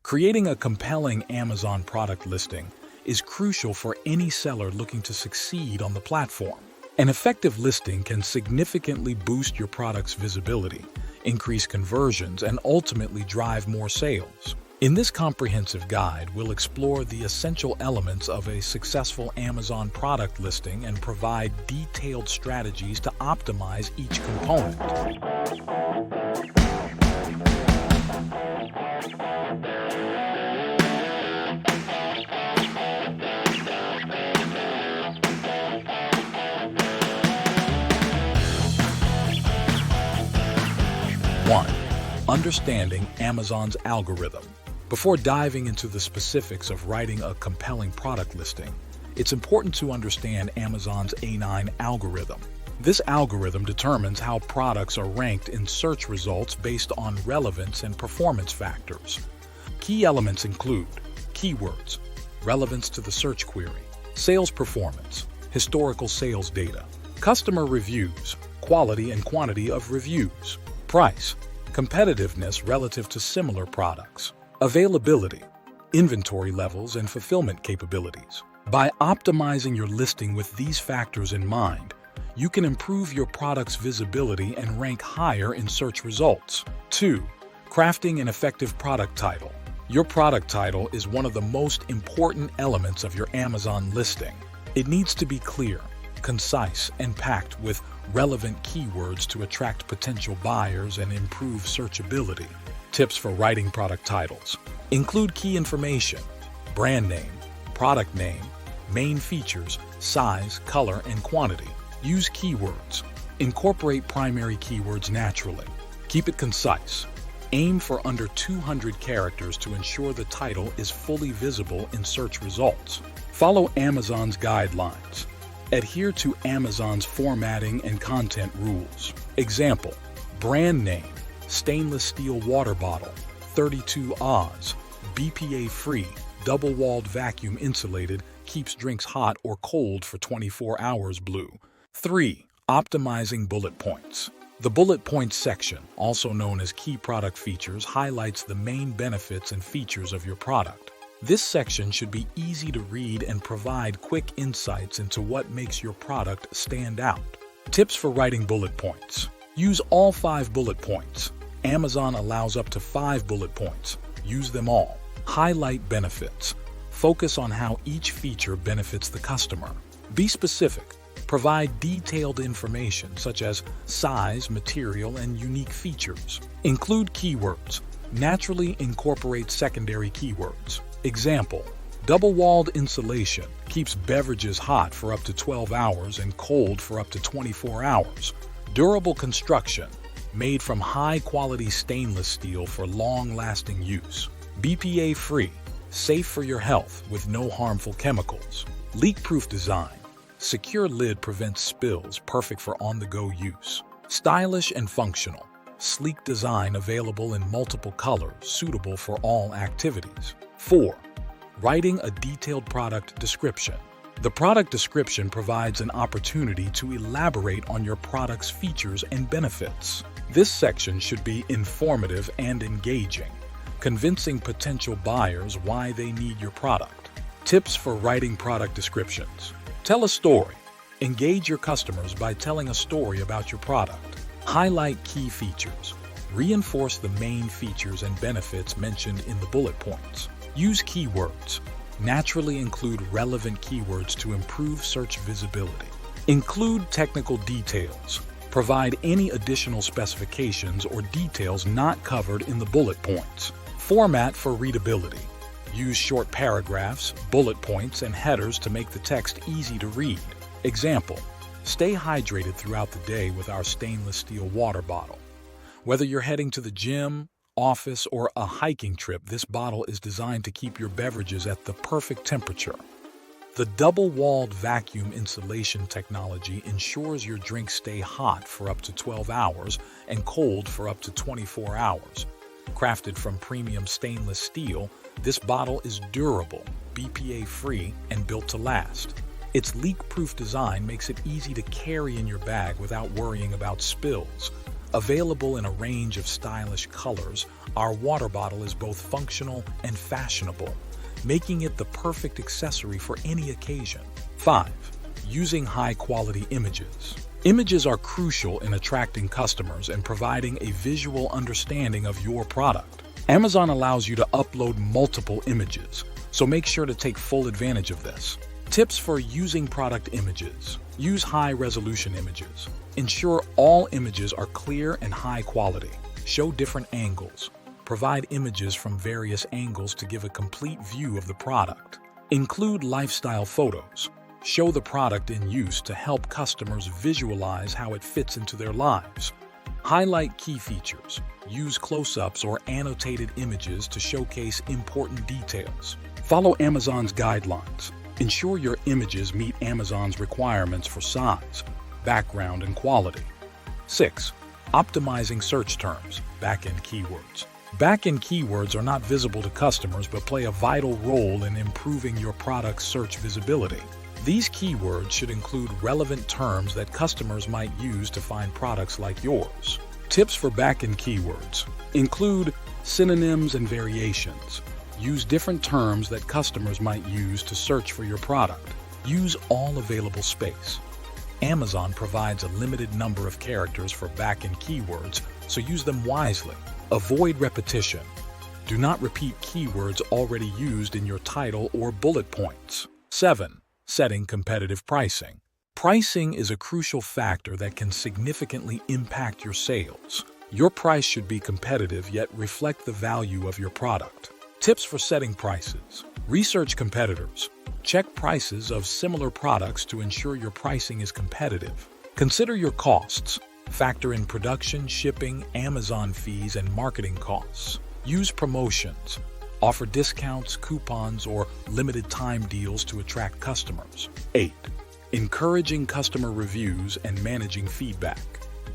Creating a compelling Amazon product listing is crucial for any seller looking to succeed on the platform. An effective listing can significantly boost your product's visibility, increase conversions, and ultimately drive more sales. In this comprehensive guide, we'll explore the essential elements of a successful Amazon product listing and provide detailed strategies to optimize each component. 1. Understanding Amazon's algorithm. Before diving into the specifics of writing a compelling product listing, it's important to understand Amazon's A9 algorithm. This algorithm determines how products are ranked in search results based on relevance and performance factors. Key elements include keywords, relevance to the search query, sales performance, historical sales data, customer reviews, quality and quantity of reviews, price, competitiveness relative to similar products, availability, inventory levels, and fulfillment capabilities. By optimizing your listing with these factors in mind, you can improve your product's visibility and rank higher in search results. 2. Crafting an effective product title. Your product title is one of the most important elements of your Amazon listing. It needs to be clear, concise, and packed with relevant keywords to attract potential buyers and improve searchability. Tips for writing product titles. Include key information, brand name, product name, main features, size, color, and quantity. Use keywords. Incorporate primary keywords naturally. Keep it concise. Aim for under 200 characters to ensure the title is fully visible in search results. Follow Amazon's guidelines. Adhere to Amazon's formatting and content rules. Example, brand name, stainless steel water bottle, 32 Oz, BPA-free, double-walled vacuum insulated, keeps drinks hot or cold for 24 hours blue. 3. Optimizing bullet points. The bullet points section, also known as key product features, highlights the main benefits and features of your product. This section should be easy to read and provide quick insights into what makes your product stand out. Tips for writing bullet points. Use all 5 bullet points. Amazon allows up to 5 bullet points. Use them all. Highlight benefits. Focus on how each feature benefits the customer. Be specific. Provide detailed information such as size, material, and unique features. Include keywords. Naturally incorporate secondary keywords. Example, double-walled insulation keeps beverages hot for up to 12 hours and cold for up to 24 hours. Durable construction, made from high-quality stainless steel for long-lasting use. BPA-free, safe for your health with no harmful chemicals. Leak-proof design, secure lid prevents spills, perfect for on-the-go use. Stylish and functional, sleek design available in multiple colors, suitable for all activities. 4. Writing a detailed product description. The product description provides an opportunity to elaborate on your product's features and benefits. This section should be informative and engaging, convincing potential buyers why they need your product. Tips for writing product descriptions. Tell a story. Engage your customers by telling a story about your product. Highlight key features. Reinforce the main features and benefits mentioned in the bullet points. Use keywords. Naturally include relevant keywords to improve search visibility. Include technical details. Provide any additional specifications or details not covered in the bullet points. Format for readability. Use short paragraphs, bullet points, and headers to make the text easy to read. Example, stay hydrated throughout the day with our stainless steel water bottle. Whether you're heading to the gym, office, or a hiking trip, this bottle is designed to keep your beverages at the perfect temperature. The double-walled vacuum insulation technology ensures your drinks stay hot for up to 12 hours and cold for up to 24 hours. Crafted from premium stainless steel, this bottle is durable, BPA-free, and built to last. Its leak-proof design makes it easy to carry in your bag without worrying about spills. Available in a range of stylish colors, our water bottle is both functional and fashionable, making it the perfect accessory for any occasion. 5. Using high-quality images. Images are crucial in attracting customers and providing a visual understanding of your product. Amazon allows you to upload multiple images, so make sure to take full advantage of this. Tips for using product images. Use high-resolution images. Ensure all images are clear and high quality. Show different angles. Provide images from various angles to give a complete view of the product. Include lifestyle photos. Show the product in use to help customers visualize how it fits into their lives. Highlight key features. Use close-ups or annotated images to showcase important details. Follow Amazon's guidelines. Ensure your images meet Amazon's requirements for size, background, and quality. 6. Optimizing search terms, backend keywords. Backend keywords are not visible to customers but play a vital role in improving your product's search visibility. These keywords should include relevant terms that customers might use to find products like yours. Tips for backend keywords include synonyms and variations. Use different terms that customers might use to search for your product. Use all available space. Amazon provides a limited number of characters for backend keywords, so use them wisely. Avoid repetition. Do not repeat keywords already used in your title or bullet points. 7. Setting competitive pricing. Pricing is a crucial factor that can significantly impact your sales. Your price should be competitive yet reflect the value of your product. Tips for setting prices. Research competitors. Check prices of similar products to ensure your pricing is competitive. Consider your costs. Factor in production, shipping, Amazon fees, and marketing costs. Use promotions. Offer discounts, coupons, or limited time deals to attract customers. 8. Encouraging customer reviews and managing feedback.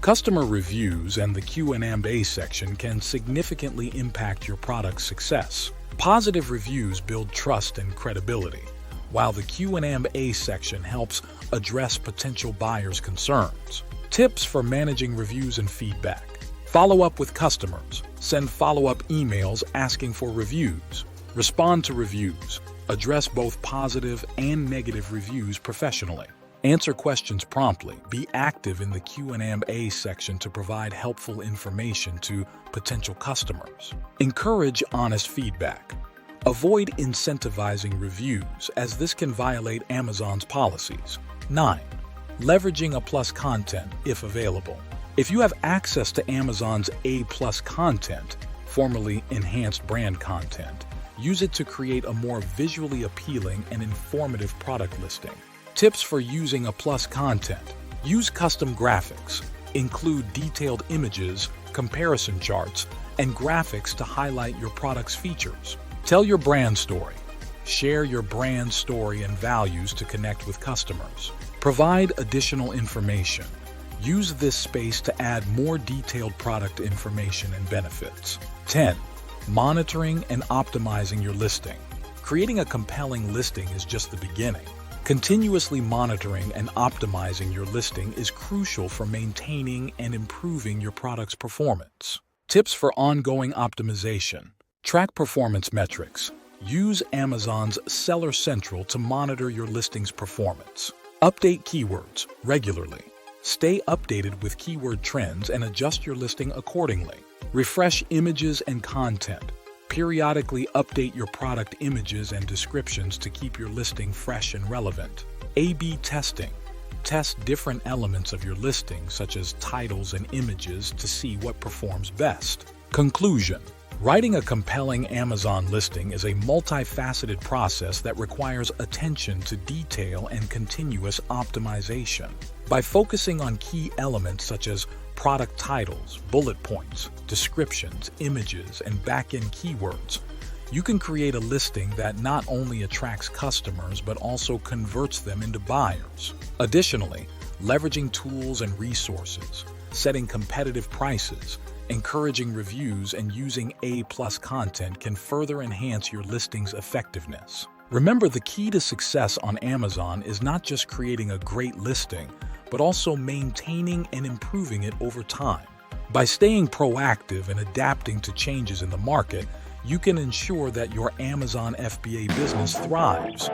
Customer reviews and the Q&A section can significantly impact your product's success. Positive reviews build trust and credibility, while the Q&A section helps address potential buyers' concerns. Tips for managing reviews and feedback. Follow up with customers. Send follow-up emails asking for reviews. Respond to reviews. Address both positive and negative reviews professionally. Answer questions promptly. Be active in the Q&A section to provide helpful information to potential customers. Encourage honest feedback. Avoid incentivizing reviews, as this can violate Amazon's policies. 9. Leveraging A+ content if available. If you have access to Amazon's A+ content, formerly enhanced brand content, use it to create a more visually appealing and informative product listing. Tips for using A+ content. Use custom graphics. Include detailed images, comparison charts, and graphics to highlight your product's features. Tell your brand story. Share your brand story and values to connect with customers. Provide additional information. Use this space to add more detailed product information and benefits. 10. Monitoring and optimizing your listing. Creating a compelling listing is just the beginning. Continuously monitoring and optimizing your listing is crucial for maintaining and improving your product's performance. Tips for ongoing optimization. Track performance metrics. Use Amazon's Seller Central to monitor your listing's performance. Update keywords regularly. Stay updated with keyword trends and adjust your listing accordingly. Refresh images and content. Periodically update your product images and descriptions to keep your listing fresh and relevant. A/B testing. Test different elements of your listing, such as titles and images, to see what performs best. Conclusion. Writing a compelling Amazon listing is a multifaceted process that requires attention to detail and continuous optimization. By focusing on key elements such as product titles, bullet points, descriptions, images, and backend keywords, you can create a listing that not only attracts customers but also converts them into buyers. Additionally, leveraging tools and resources, setting competitive prices, encouraging reviews, and using A+ content can further enhance your listing's effectiveness. Remember, the key to success on Amazon is not just creating a great listing, but also maintaining and improving it over time. By staying proactive and adapting to changes in the market, you can ensure that your Amazon FBA business thrives.